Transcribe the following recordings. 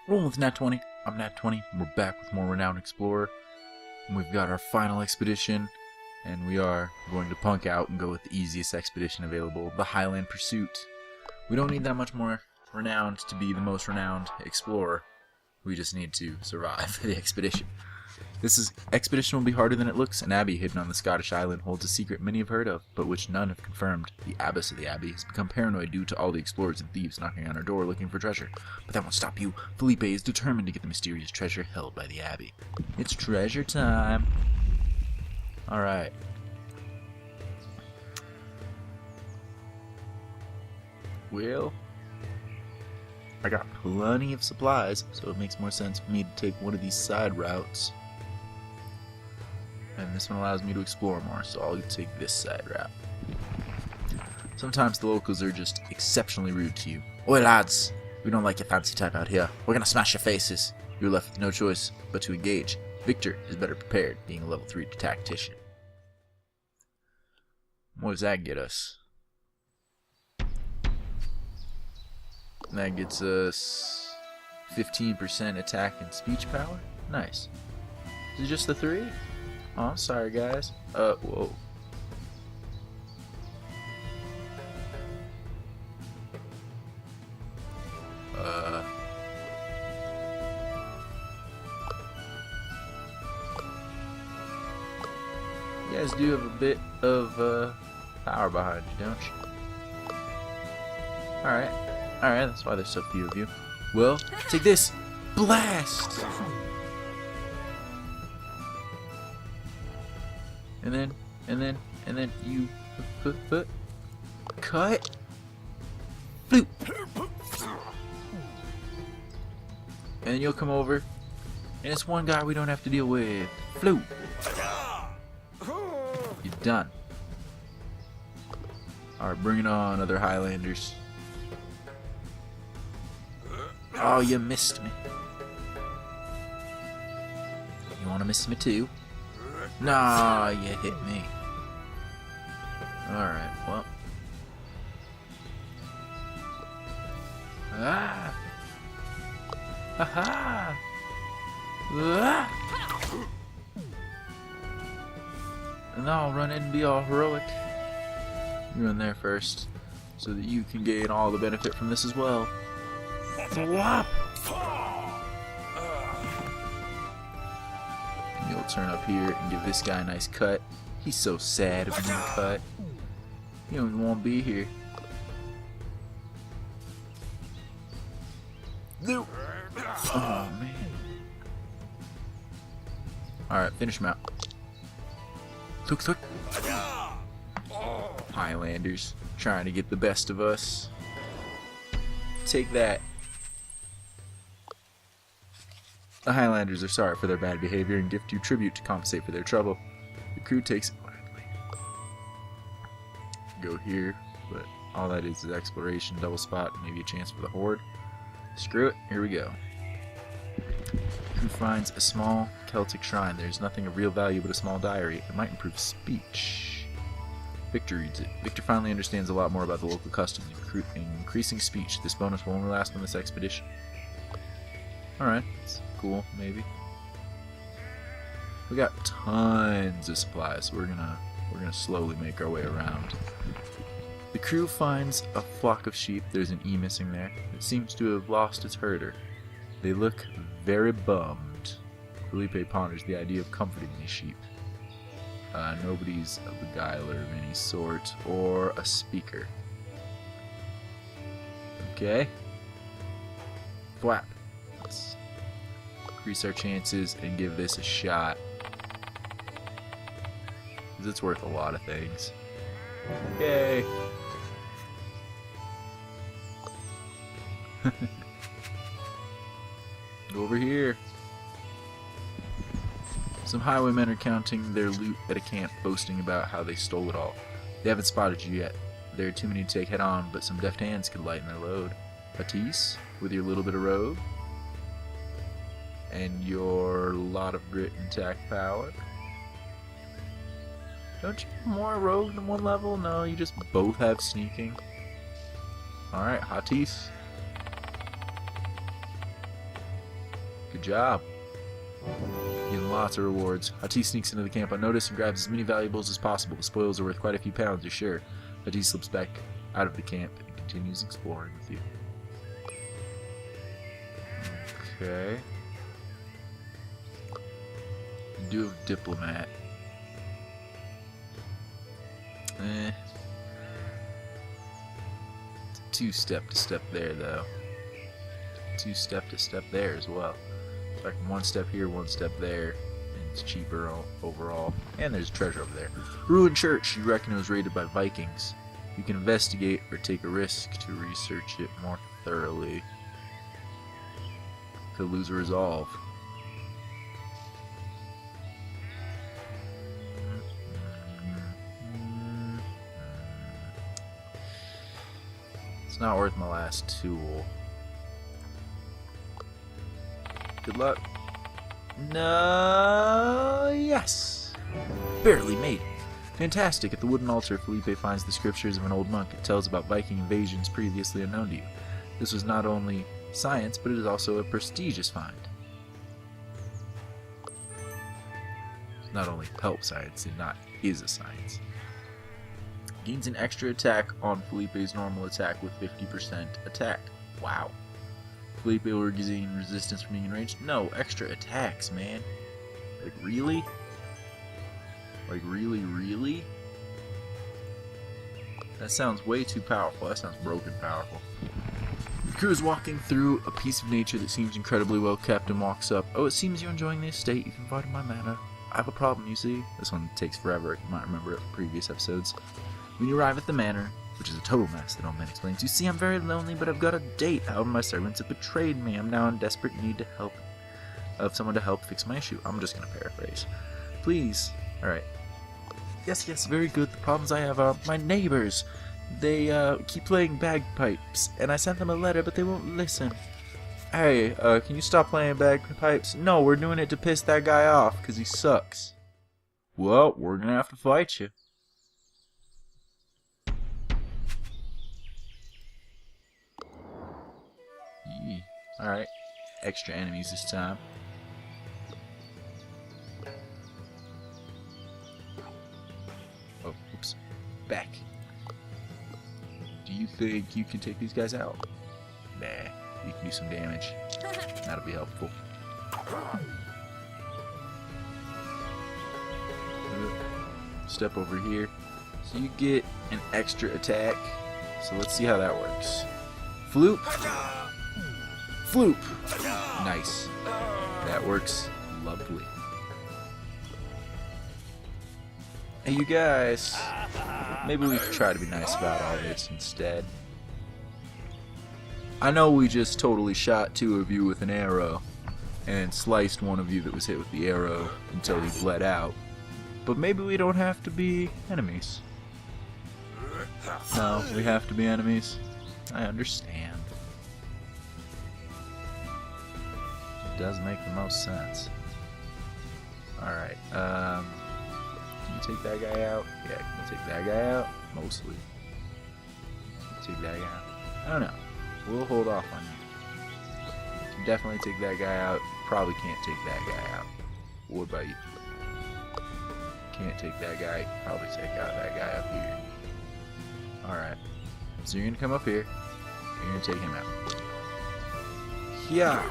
Rolling with Nat 20. I'm Nat 20. We're back with more Renowned Explorer. And we've got our final expedition. And we are going to punk out and go with the easiest expedition available, the Highland Pursuit. We don't need that much more renowned to be the most renowned explorer. We just need to survive the expedition. This expedition will be harder than it looks. An abbey hidden on the Scottish island holds a secret many have heard of, but which none have confirmed. The abbess of the abbey has become paranoid due to all the explorers and thieves knocking on her door looking for treasure. But that won't stop you. Felipe is determined to get the mysterious treasure held by the abbey. It's treasure time. Alright. Well, I got plenty of supplies, so it makes more sense for me to take one of these side routes. And this one allows me to explore more, so I'll take this side route. Sometimes the locals are just exceptionally rude to you. Oi lads, we don't like your fancy type out here. We're gonna smash your faces. You're left with no choice but to engage. Victor is better prepared, being a level 3 tactician. What does that get us? That gets us 15% attack and speech power. Nice. Is it just the 3? Oh, I'm sorry, guys. Whoa. You guys do have a bit of, power behind you, don't you? Alright. Alright, that's why there's so few of you. Well, take this! Blast! And then you cut, flute, and you'll come over, and it's one guy we don't have to deal with. Flute. You're done. Alright, bring it on, other Highlanders. Oh, you missed me. You wanna miss me too? Nah, you hit me. Alright, well. Ah! Aha! Ah! And now I'll run in and be all heroic. You run there first, so that you can gain all the benefit from this as well. Flop! You'll turn up here and give this guy a nice cut. He's so sad of a new cut. He don't even want to be here. No. Oh man. Alright, finish him out. Look, look. Highlanders trying to get the best of us. Take that. The Highlanders are sorry for their bad behavior and gift you tribute to compensate for their trouble. The crew takes it gladly. Go here, but all that is exploration, double spot, and maybe a chance for the horde. Screw it, here we go. The crew finds a small Celtic shrine. There's nothing of real value but a small diary. It might improve speech. Victor reads it. Victor finally understands a lot more about the local customs, increasing speech. This bonus will only last on this expedition. Alright, that's cool, maybe. We got tons of supplies, so we're gonna slowly make our way around. The crew finds a flock of sheep. There's an E missing there. It seems to have lost its herder. They look very bummed. Felipe ponders the idea of comforting these sheep. Nobody's a beguiler of any sort, or a speaker. Okay. Flap. Let's increase our chances and give this a shot. Because it's worth a lot of things. Yay! Go over here. Some highwaymen are counting their loot at a camp, boasting about how they stole it all. They haven't spotted you yet. There are too many to take head on, but some deft hands could lighten their load. Patisse, with your little bit of rogue, and your lot of grit and attack power. Don't you have more rogue than one level? No, you just both have sneaking. Alright, Hatis. Good job. Getting lots of rewards. Hati sneaks into the camp unnoticed and grabs as many valuables as possible. The spoils are worth quite a few pounds, you're sure. Hati slips back out of the camp and continues exploring with you. Okay. You do have diplomat. Two-step to step there, though. Two-step to step there as well. So I can one step here, one step there, and it's cheaper overall. And there's treasure over there. Ruined church. You reckon it was raided by Vikings. You can investigate or take a risk to research it more thoroughly. Could lose a resolve. It's not worth my last tool. Good luck. No, yes. Barely made it. Fantastic. At the wooden altar, Felipe finds the scriptures of an old monk. It tells about Viking invasions previously unknown to you. This was not only science, but it is also a prestigious find. It's not only help science, it is a science. Gains an extra attack on Felipe's normal attack with 50% attack. Wow. Felipe will gain resistance from being in range. No, extra attacks, man. Like, really? Like, really? That sounds way too powerful. That sounds broken powerful. The crew is walking through a piece of nature that seems incredibly well kept and walks up. Oh, it seems you're enjoying the estate. You can find in my manor. I have a problem, you see. This one takes forever. You might remember it from previous episodes. When you arrive at the manor, which is a total mess that old man explains, you see I'm very lonely, but I've got a date. However, my servants have betrayed me. I'm now in desperate need of someone to help fix my issue. I'm just going to paraphrase. Please. Alright. Yes, very good. The problems I have are my neighbors. They keep playing bagpipes, and I sent them a letter, but they won't listen. Hey, can you stop playing bagpipes? No, we're doing it to piss that guy off, because he sucks. Well, we're going to have to fight you. Alright, extra enemies this time. Oh, oops. Back. Do you think you can take these guys out? Nah, you can do some damage. That'll be helpful. Step over here. So you get an extra attack. So let's see how that works. Floop. Floop! Nice. That works lovely. Hey, you guys. Maybe we could try to be nice about all this instead. I know we just totally shot two of you with an arrow and sliced one of you that was hit with the arrow until he bled out. But maybe we don't have to be enemies. No, we have to be enemies. I understand. Does make the most sense. Alright, can you take that guy out? Yeah, can you take that guy out? Mostly. Can you take that guy out? I don't know. We'll hold off on you. You can definitely take that guy out. Probably can't take that guy out. What about you? Can't take that guy. Probably take out that guy up here. Alright. So you're gonna come up here. You're gonna take him out. Yeah.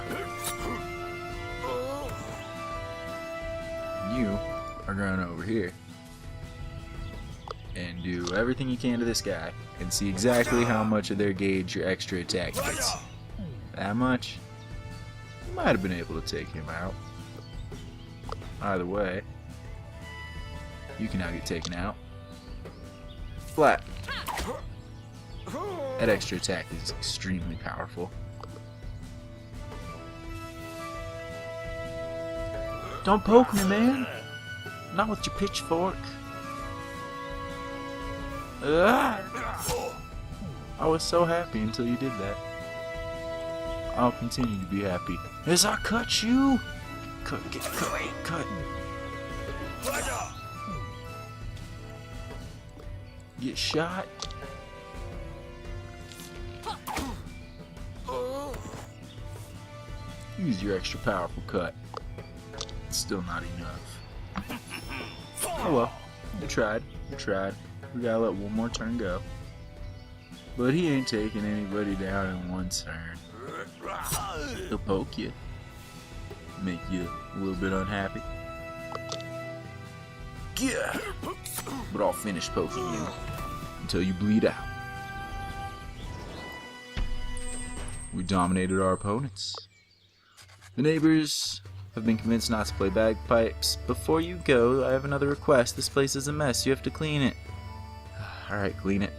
You are going over here and do everything you can to this guy and see exactly how much of their gauge your extra attack hits. That much? You might have been able to take him out. Either way, you can now get taken out. Flat. That extra attack is extremely powerful. Don't poke me, man. Not with your pitchfork. Ugh. I was so happy until you did that. I'll continue to be happy as I cut you. Cut. Get shot. Use your extra powerful cut. It's still not enough. Oh well. You tried. You tried. We gotta let one more turn go. But he ain't taking anybody down in one turn. He'll poke you. Make you a little bit unhappy. Yeah. But I'll finish poking you until you bleed out. We dominated our opponents. The neighbors have been convinced not to play bagpipes. Before you go, I have another request. This place is a mess. You have to clean it. Alright, clean it.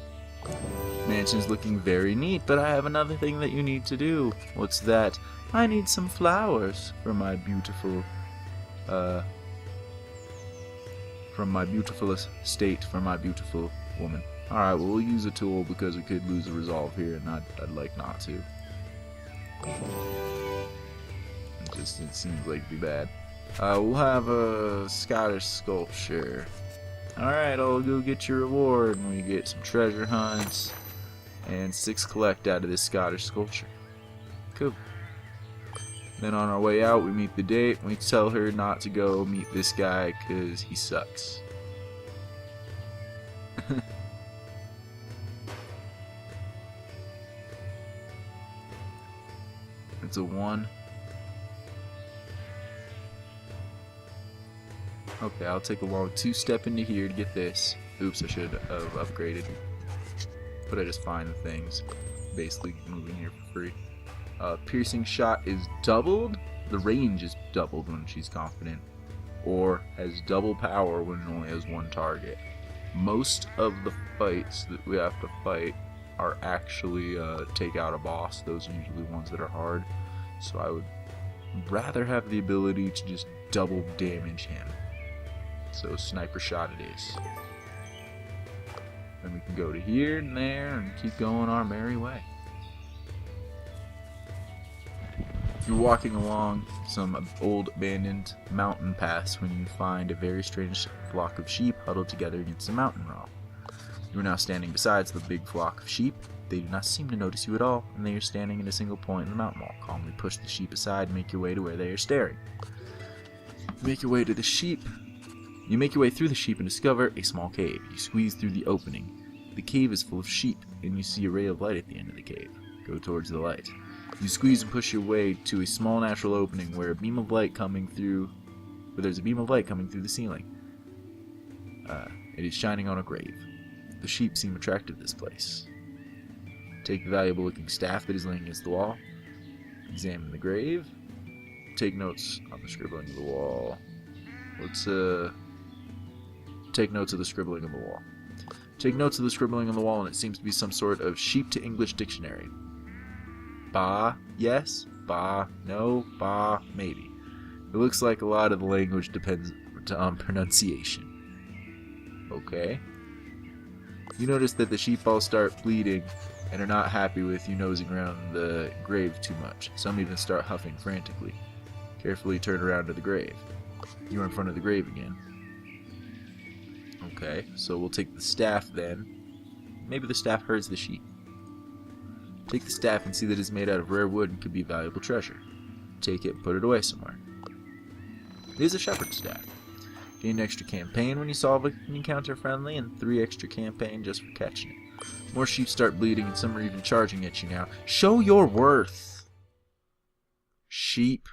Mansion's looking very neat, but I have another thing that you need to do. What's that? I need some flowers for my beautiful, from my beautiful estate for my beautiful woman. Alright, well, we'll use a tool because we could lose the resolve here, and I'd like not to. It seems like it'd be bad. We'll have a Scottish sculpture. Alright, I'll go get your reward, and we get some treasure hunts and 6 collect out of this Scottish sculpture. Cool. Then on our way out, we meet the date, and we tell her not to go meet this guy because he sucks. It's a 1. Okay, I'll take a long 2-step into here to get this. Oops, I should have upgraded. But I just find the things. Basically moving here for free. Piercing shot is doubled. The range is doubled when she's confident. Or has double power when it only has 1 target. Most of the fights that we have to fight are actually take out a boss. Those are usually ones that are hard. So I would rather have the ability to just double damage him. So sniper shot it is. Then we can go to here and there and keep going our merry way. You're walking along some old abandoned mountain paths when you find a very strange flock of sheep huddled together against a mountain wall. You are now standing beside the big flock of sheep. They do not seem to notice you at all, and they are standing in a single point in the mountain wall. Calmly push the sheep aside and make your way to where they are staring. Make your way to the sheep. You make your way through the sheep and discover a small cave. You squeeze through the opening. The cave is full of sheep, and you see a ray of light at the end of the cave. Go towards the light. You squeeze and push your way to a small natural opening where there's a beam of light coming through the ceiling. It is shining on a grave. The sheep seem attracted to this place. Take the valuable looking staff that is laying against the wall. Examine the grave. Take notes on the scribbling of the wall. Let's take notes of the scribbling on the wall. Take notes of the scribbling on the wall, and it seems to be some sort of sheep to English dictionary. Ba, yes. Ba, no. Ba, maybe. It looks like a lot of the language depends on pronunciation. Okay. You notice that the sheep all start bleeding and are not happy with you nosing around the grave too much. Some even start huffing frantically. Carefully turn around to the grave. You are in front of the grave again. Okay, so we'll take the staff then. Maybe the staff herds the sheep. Take the staff and see that it's made out of rare wood and could be a valuable treasure. Take it and put it away somewhere. It is a shepherd's staff. Gain an extra campaign when you solve an encounter friendly, and 3 extra campaign just for catching it. More sheep start bleeding, and some are even charging at you now. Show your worth! Sheep.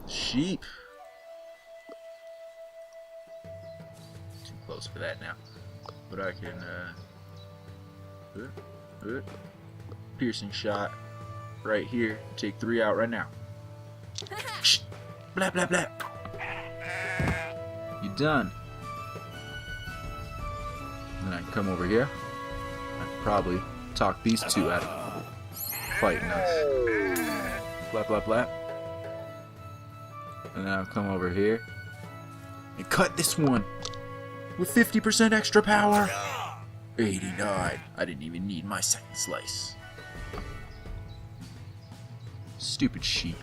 Sheep. Too close for that now. But I can, piercing shot right here. Take 3 out right now. Shh. Blah, blah, blah. You done. And then I can come over here. I can probably talk these 2 out of fighting us. Blah, blah, blah. And then I'll come over here and cut this one with 50% extra power. 89. I didn't even need my second slice. Stupid sheep.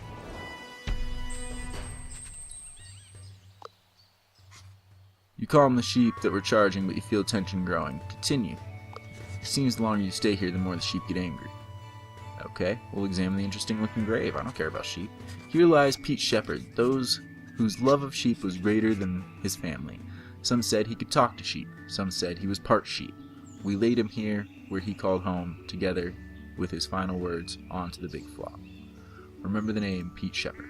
You calm the sheep that were charging, but you feel tension growing. Continue. It seems the longer you stay here, the more the sheep get angry. Okay, we'll examine the interesting looking grave. I don't care about sheep. Here lies Pete Shepherd, those whose love of sheep was greater than his family. Some said he could talk to sheep. Some said he was part sheep. We laid him here where he called home, together with his final words, onto the big flock. Remember the name, Pete Shepherd.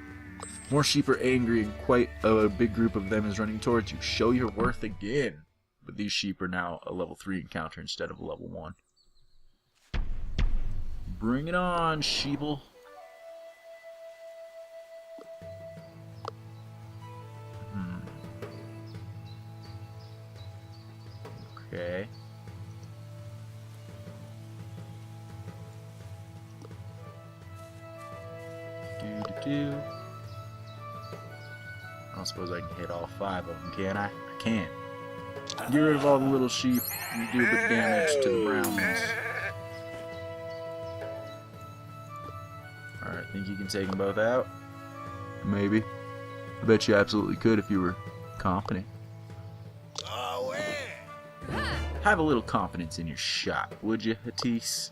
More sheep are angry and quite a big group of them is running towards you. Show your worth again. But these sheep are now a level 3 encounter instead of a level 1. Bring it on, sheeple. Okay. Do. I don't suppose I can hit all 5 of them, can I? I can't. Get rid of all the little sheep. You do a bit of damage to the brown ones. Alright, think you can take them both out? Maybe. I bet you absolutely could if you were confident. Have a little confidence in your shot, would you, Hatise?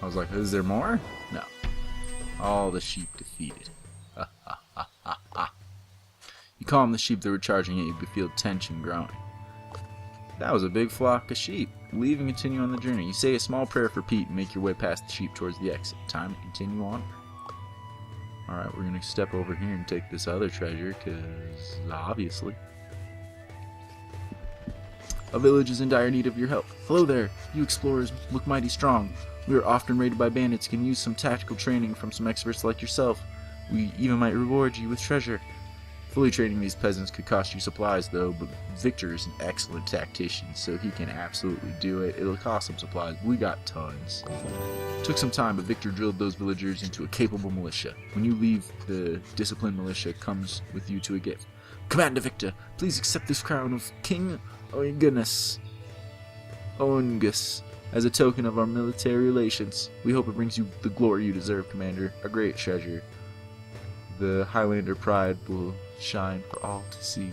I was like, is there more? No. All the sheep defeated. You calm the sheep that were charging at you, but feel tension growing. That was a big flock of sheep. Leave and continue on the journey. You say a small prayer for Pete and make your way past the sheep towards the exit. Time to continue on. Alright, we're going to step over here and take this other treasure, because obviously. A village is in dire need of your help. Hello there. You explorers look mighty strong. We are often raided by bandits, can use some tactical training from some experts like yourself. We even might reward you with treasure. Fully training these peasants could cost you supplies though, but Victor is an excellent tactician, so he can absolutely do it. It'll cost some supplies. We got tons. Took some time, but Victor drilled those villagers into a capable militia. When you leave, the disciplined militia comes with you to a gift. Commander Victor, please accept this crown of King Oengus as a token of our military relations. We hope it brings you the glory you deserve, Commander. A great treasure. The Highlander pride will shine for all to see.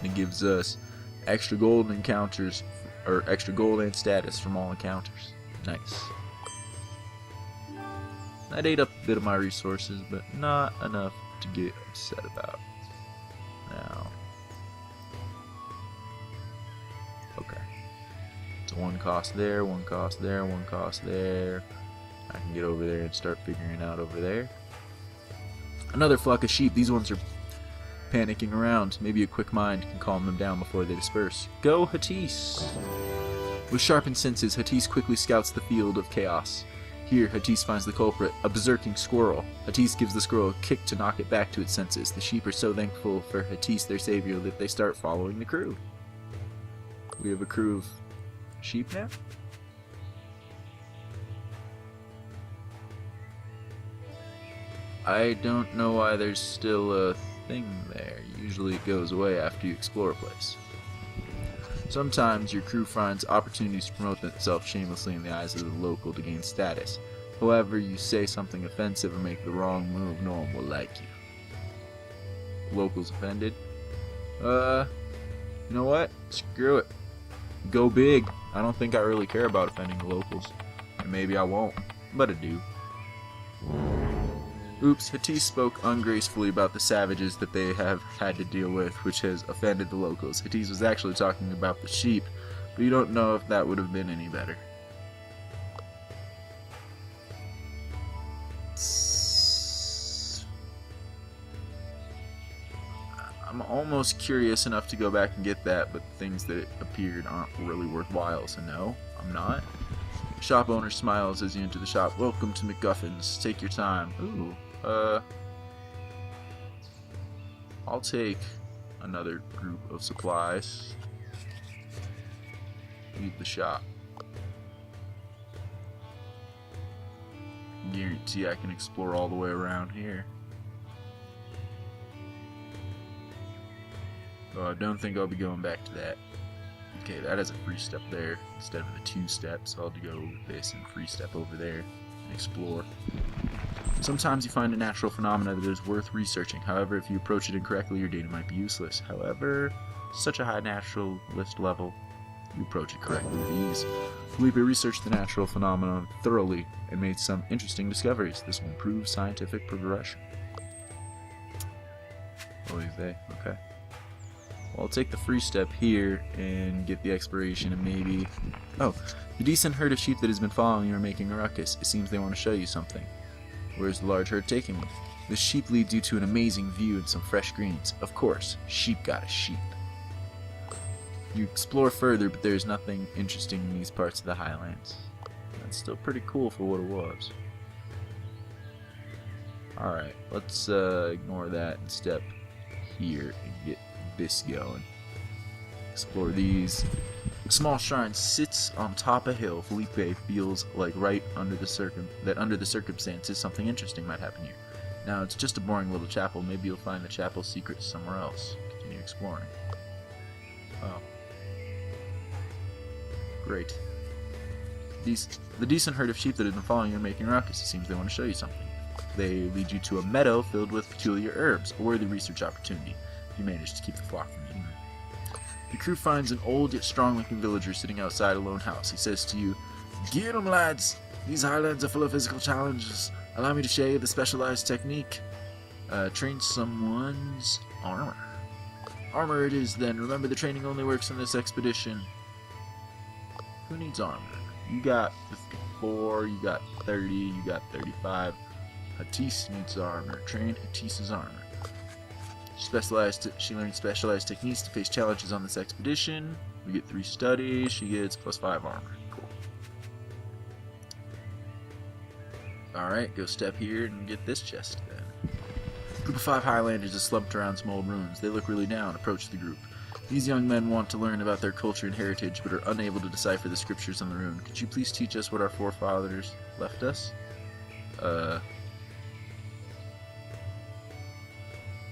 It gives us extra gold encounters, or extra gold and status from all encounters. Nice. That ate up a bit of my resources, but not enough to get upset about. Now. Okay. So one cost there, one cost there, one cost there. I can get over there and start figuring out over there. Another flock of sheep. These ones are panicking around. Maybe a quick mind can calm them down before they disperse. Go, Hatise! With sharpened senses, Hatise quickly scouts the field of chaos. Here, Hatise finds the culprit, a berserking squirrel. Hatise gives the squirrel a kick to knock it back to its senses. The sheep are so thankful for Hatise, their savior, that they start following the crew. We have a crew of sheep now? I don't know why there's still a thing there. Usually it goes away after you explore a place. Sometimes your crew finds opportunities to promote themselves shamelessly in the eyes of the local to gain status. However, you say something offensive or make the wrong move, no one will like you. Locals offended? You know what? Screw it. Go big. I don't think I really care about offending the locals. And maybe I won't, but I do. Oops, Hatise spoke ungracefully about the savages that they have had to deal with, which has offended the locals. Hatise was actually talking about the sheep, but you don't know if that would have been any better. I'm almost curious enough to go back and get that, but the things that appeared aren't really worthwhile, so no, I'm not. Shop owner smiles as you enter the shop. Welcome to McGuffin's. Take your time. Ooh. I'll take another group of supplies. Leave the shop. Guarantee I can explore all the way around here. Oh, I don't think I'll be going back to that. Okay, that has a free step there instead of the 2 steps. I'll have to go with this and free step over there and explore. Sometimes you find a natural phenomena that is worth researching. However, if you approach it incorrectly, your data might be useless. However, such a high naturalist level, you approach it correctly with ease. Felipe researched the natural phenomenon thoroughly and made some interesting discoveries. This will improve scientific progression. Okay. Well, I'll take the free step here and get the exploration and maybe... Oh, the decent herd of sheep that has been following you are making a ruckus. It seems they want to show you something. Where's the large herd taking me? The sheep leads you to an amazing view and some fresh greens. Of course, sheep got a sheep. You explore further, but there's nothing interesting in these parts of the highlands. That's still pretty cool for what it was. Alright, let's ignore that and step here and get this going. Explore these. A small shrine sits on top of a hill. Felipe feels like under the circumstances something interesting might happen here. Now it's just a boring little chapel. Maybe you'll find the chapel's secret somewhere else. Continue exploring. Oh. Great. The decent herd of sheep that have been following you are making a ruckus. It seems they want to show you something. They lead you to a meadow filled with peculiar herbs, a worthy research opportunity, if you manage to keep the flock from eating them. The crew finds an old yet strong-looking villager sitting outside a lone house. He says to you, "Get 'em, lads! These highlands are full of physical challenges. Allow me to show you the specialized technique. Train someone's armor. Armor it is, then. Remember, the training only works on this expedition." Who needs armor? You got 54, you got 30, you got 35. Hatise needs armor. Train Hatice's armor. She learns specialized techniques to face challenges on this expedition. We get 3 studies. She gets +5 armor. Cool. Alright, go step here and get this chest then. Group of 5 Highlanders is slumped around some old ruins. They look really down. Approach the group. These young men want to learn about their culture and heritage, but are unable to decipher the scriptures on the rune. Could you please teach us what our forefathers left us?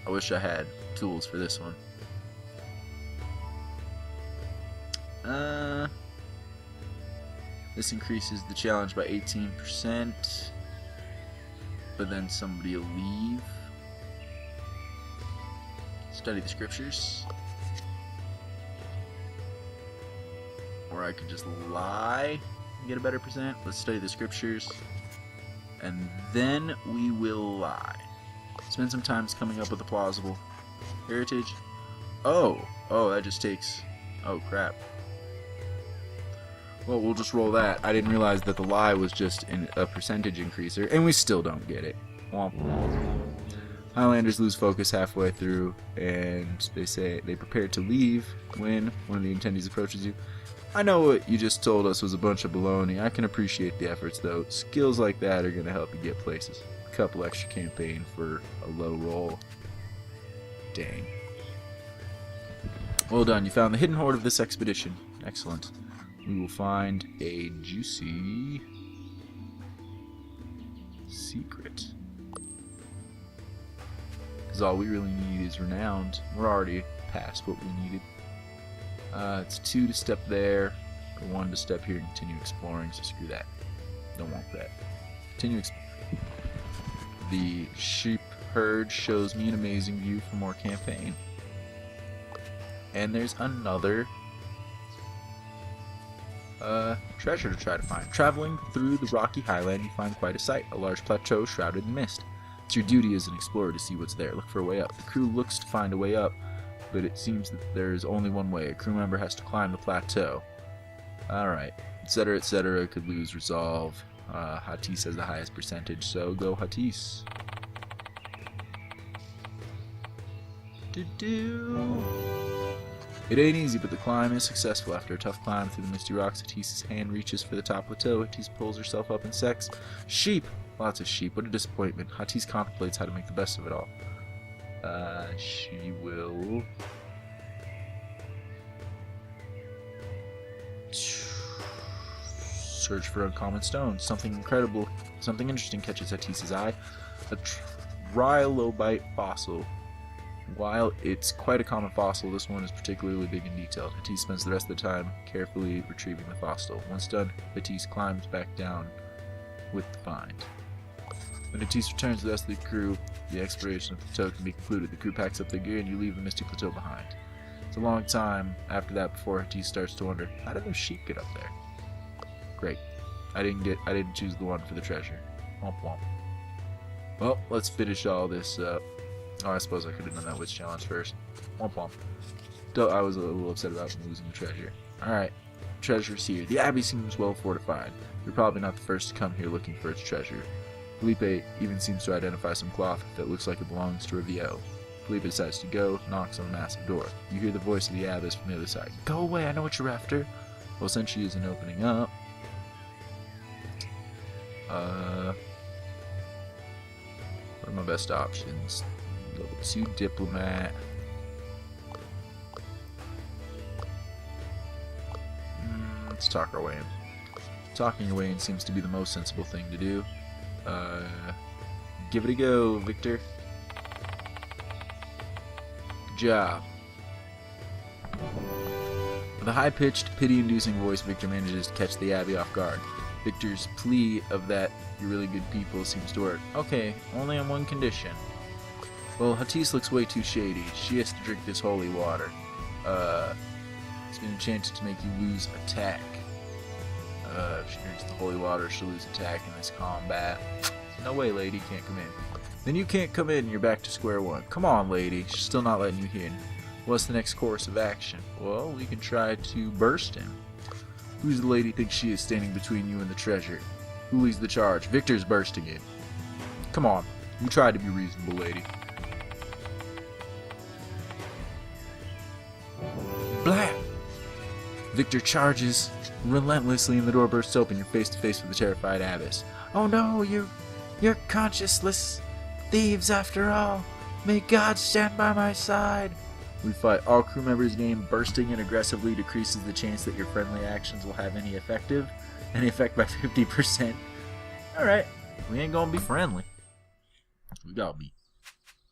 I wish I had tools for this one. This increases the challenge by 18%, but then somebody will leave. Study the scriptures. Or I could just lie and get a better percent. Let's study the scriptures. And then we will lie. Spend some time coming up with a plausible heritage. Oh, that just takes... Oh, crap. Well, we'll just roll that. I didn't realize that the lie was just a percentage increaser, and we still don't get it. Womp womp. Highlanders lose focus halfway through, and they prepare to leave when one of the attendees approaches you. I know what you just told us was a bunch of baloney. I can appreciate the efforts, though. Skills like that are going to help you get places. A couple extra campaign for a low roll. Dang. Well done. You found the hidden hoard of this expedition. Excellent. We will find a juicy secret. Because all we really need is renowned. We're already past what we needed. It's 2 to step there, or 1 to step here and continue exploring, so screw that. Don't want that. Continue exploring. The sheep herd shows me an amazing view for more campaign. And there's another treasure to try to find. Traveling through the rocky highland, you find quite a sight, a large plateau shrouded in mist. It's your duty as an explorer to see what's there. Look for a way up. The crew looks to find a way up, but it seems that there is only one way. A crew member has to climb the plateau. Alright, etc., etc. Could lose resolve. Hatise has the highest percentage, so go Hatise. It ain't easy, but the climb is successful. After a tough climb through the misty rocks, Hatice's hand reaches for the top plateau. Hatise pulls herself up and secks. Sheep! Lots of sheep. What a disappointment. Hatise contemplates how to make the best of it all. She will... search for uncommon stones. Something incredible, something interesting catches Hatice's eye. A trilobite fossil. While it's quite a common fossil, this one is particularly big and detailed. Hatise spends the rest of the time carefully retrieving the fossil. Once done, Hatise climbs back down with the find. When Hatise returns to the rest of the crew, the exploration of the plateau can be concluded. The crew packs up their gear and you leave the Misty Plateau behind. It's a long time after that before Hatise starts to wonder, how did those sheep get up there? Great. I didn't choose the one for the treasure. Womp womp. Well, let's finish all this up. Oh, I suppose I could have done that witch challenge first. Womp womp. I was a little upset about losing the treasure. Alright, treasure's here. The abbey seems well fortified. You're probably not the first to come here looking for its treasure. Felipe even seems to identify some cloth that looks like it belongs to Riviere. Felipe decides to go, knocks on a massive door. You hear the voice of the abbess from the other side. Go away, I know what you're after. Well, since she isn't opening up... what are my best options? Level 2 diplomat. Let's talk our way in. Talking your way in seems to be the most sensible thing to do. Give it a go, Victor. Good job. With a high-pitched, pity-inducing voice, Victor manages to catch the Abbey off guard. Victor's plea of that you're really good people seems to work. Okay, only on one condition. Well, Hatise looks way too shady. She has to drink this holy water. It's been enchanted to make you lose attack. If she drinks the holy water, she'll lose attack in this combat. No way, lady, you can't come in. Then you can't come in and you're back to square one. Come on, lady. She's still not letting you in. What's the next course of action? Well, we can try to burst him. Who's the lady thinks she is standing between you and the treasure? Who leads the charge? Victor's bursting in. Come on. You tried to be reasonable, lady. Blah! Victor charges relentlessly and the door bursts open. You're face to face with the terrified abbess. Oh no, you're conscienceless thieves after all. May God stand by my side. We fight. All crew members gain. Bursting in aggressively decreases the chance that your friendly actions will have any effect by 50%. Alright, we ain't gonna be friendly. We gotta be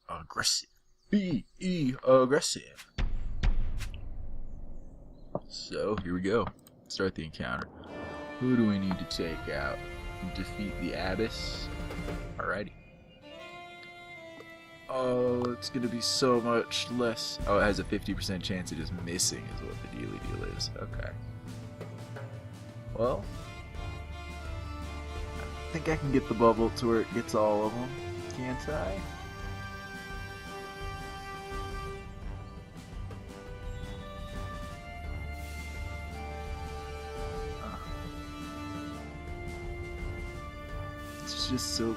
aggressive. Be aggressive. So, here we go. Start the encounter. Who do we need to take out? Defeat the abbess. Alrighty. Oh, it's gonna be so much less. Oh, it has a 50% chance of just missing is what the deal is. Okay. Well, I think I can get the bubble to where it gets all of them, can't I? It's just so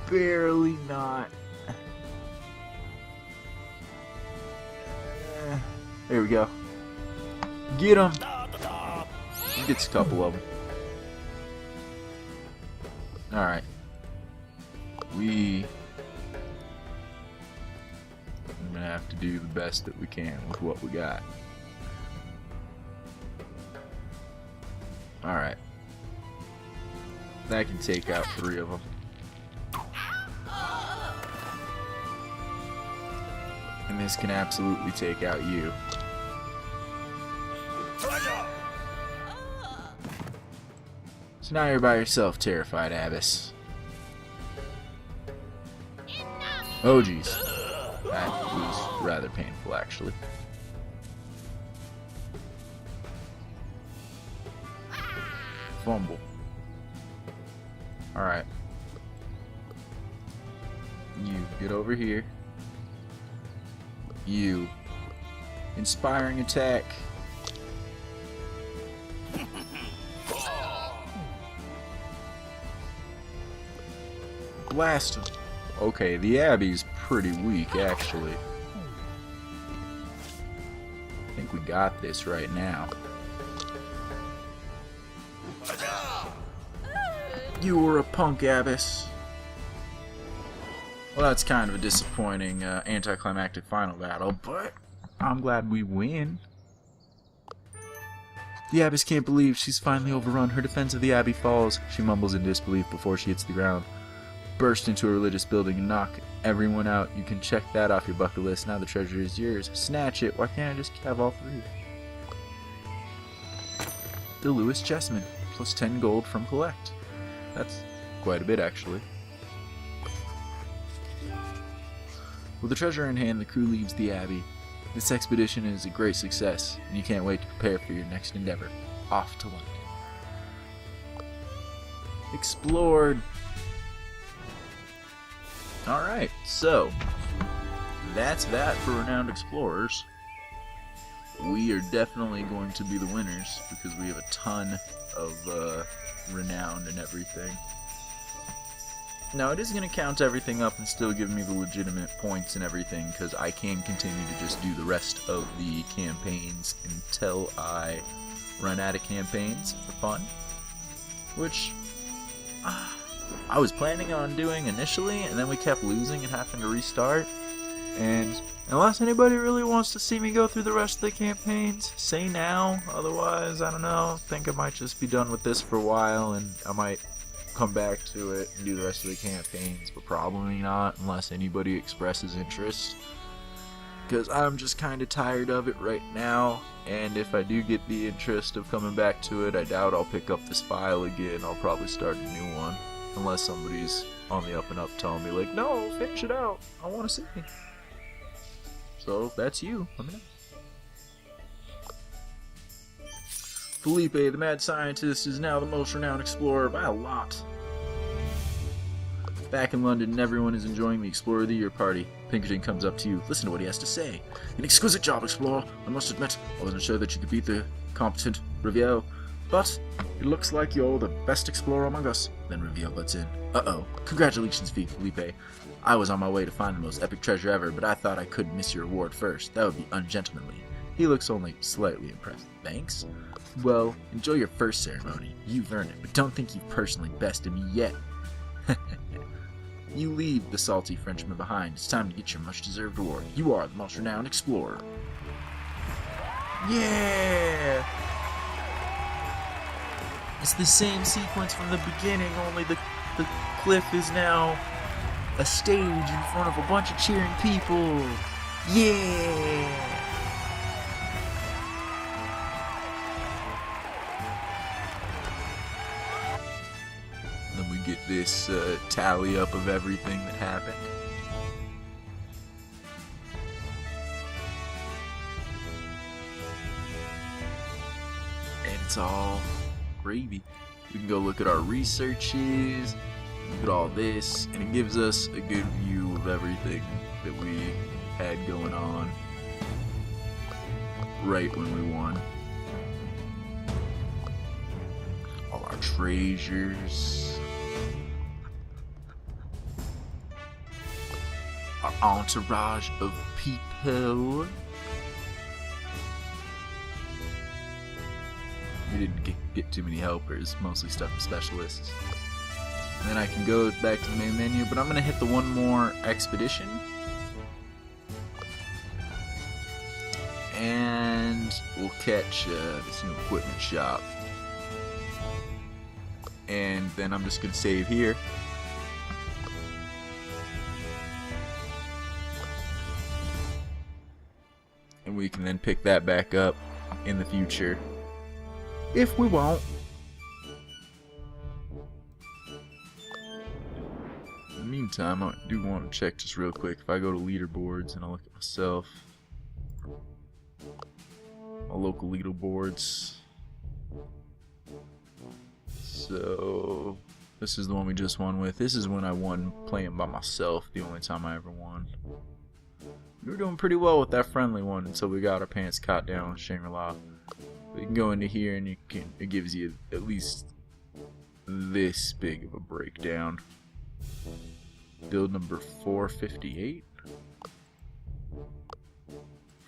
barely not. There we go. Get him. He gets a couple of them. Alright. I'm gonna have to do the best that we can with what we got. Alright. That can take out 3 of them. And this can absolutely take out you. So now you're by yourself, terrified abbess. Oh geez. That was rather painful, actually. Fumble. Alright. You get over here. You. Inspiring attack. Blast him. Okay, the Abbey's pretty weak, actually. I think we got this right now. You were a punk, Abbess. Well, that's kind of a disappointing anticlimactic final battle, but I'm glad we win. The Abbess can't believe she's finally overrun. Her defense of the Abbey falls. She mumbles in disbelief before she hits the ground. Burst into a religious building and knock everyone out. You can check that off your bucket list. Now the treasure is yours. Snatch it. Why can't I just have all 3? The Lewis Chessman. Plus 10 gold from collect. That's quite quite a bit, actually. With the treasure in hand, the crew leaves the Abbey. This expedition is a great success, and you can't wait to prepare for your next endeavor. Off to London. Explored. Alright, so that's that for Renowned Explorers. We are definitely going to be the winners because we have a ton of renown and everything. Now, it is going to count everything up and still give me the legitimate points and everything, because I can continue to just do the rest of the campaigns until I run out of campaigns for fun. Which I was planning on doing initially, and then we kept losing and having to restart. And unless anybody really wants to see me go through the rest of the campaigns, say now. Otherwise, I don't know. I think I might just be done with this for a while, and I might come back to it and do the rest of the campaigns, but probably not unless anybody expresses interest, because I'm just kind of tired of it right now. And if I do get the interest of coming back to it, I doubt I'll pick up this file again. I'll probably start a new one unless somebody's on the up and up telling me like, no, finish it out, I want to see. So if that's you, let me know. Felipe, the mad scientist, is now the most renowned explorer by a lot. Back in London, everyone is enjoying the Explorer of the Year party. Pinkerton comes up to you. Listen to what he has to say. An exquisite job, Explorer. I must admit, I wasn't sure that you could beat the competent Riviere, but it looks like you're the best explorer among us. Then Riviere butts in. Uh-oh. Congratulations, Felipe. I was on my way to find the most epic treasure ever, but I thought I couldn't miss your award first. That would be ungentlemanly. He looks only slightly impressed. Thanks? Well, enjoy your first ceremony. You've earned it, but don't think you've personally bested me yet. You leave the salty Frenchman behind. It's time to get your much-deserved award. You are the most renowned explorer. Yeah! It's the same sequence from the beginning, only the cliff is now a stage in front of a bunch of cheering people. Yeah! Then we get this tally up of everything that happened. And it's all gravy. We can go look at our researches, look at all this, and it gives us a good view of everything that we had going on right when we won. All our treasures, our entourage of people. We didn't get too many helpers, mostly stuff from specialists. And then I can go back to the main menu, but I'm going to hit the one more expedition. And we'll catch this new equipment shop. And then I'm just going to save here. And we can then pick that back up in the future, if we want. In the meantime, I do want to check just real quick. If I go to leaderboards and I look at myself, my local leaderboards. So this is the one we just won with. This is when I won playing by myself, the only time I ever won. We were doing pretty well with that friendly one until we got our pants caught down with Shangri-La. You can go into here and it gives you at least this big of a breakdown. Build number 458,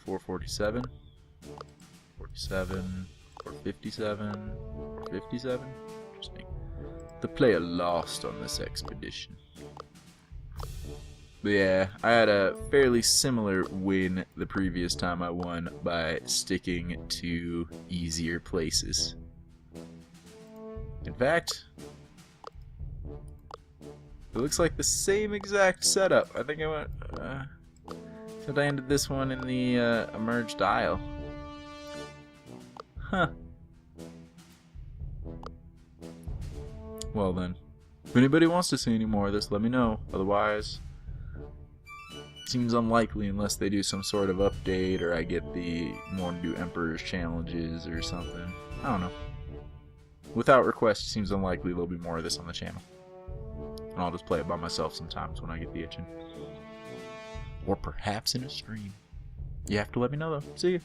447, 47, 457, 457. Interesting. The player lost on this expedition. But yeah, I had a fairly similar win the previous time I won by sticking to easier places. In fact, it looks like the same exact setup. I think I went, I landed this one in the emerged isle. Huh. Well then, If anybody wants to see any more of this, let me know. Otherwise, seems unlikely unless they do some sort of update or I get the want to do Emperor's challenges or something. I don't know. Without request, it seems unlikely there'll be more of this on the channel. And I'll just play it by myself sometimes when I get the itching. Or perhaps in a stream. You have to let me know though. See you.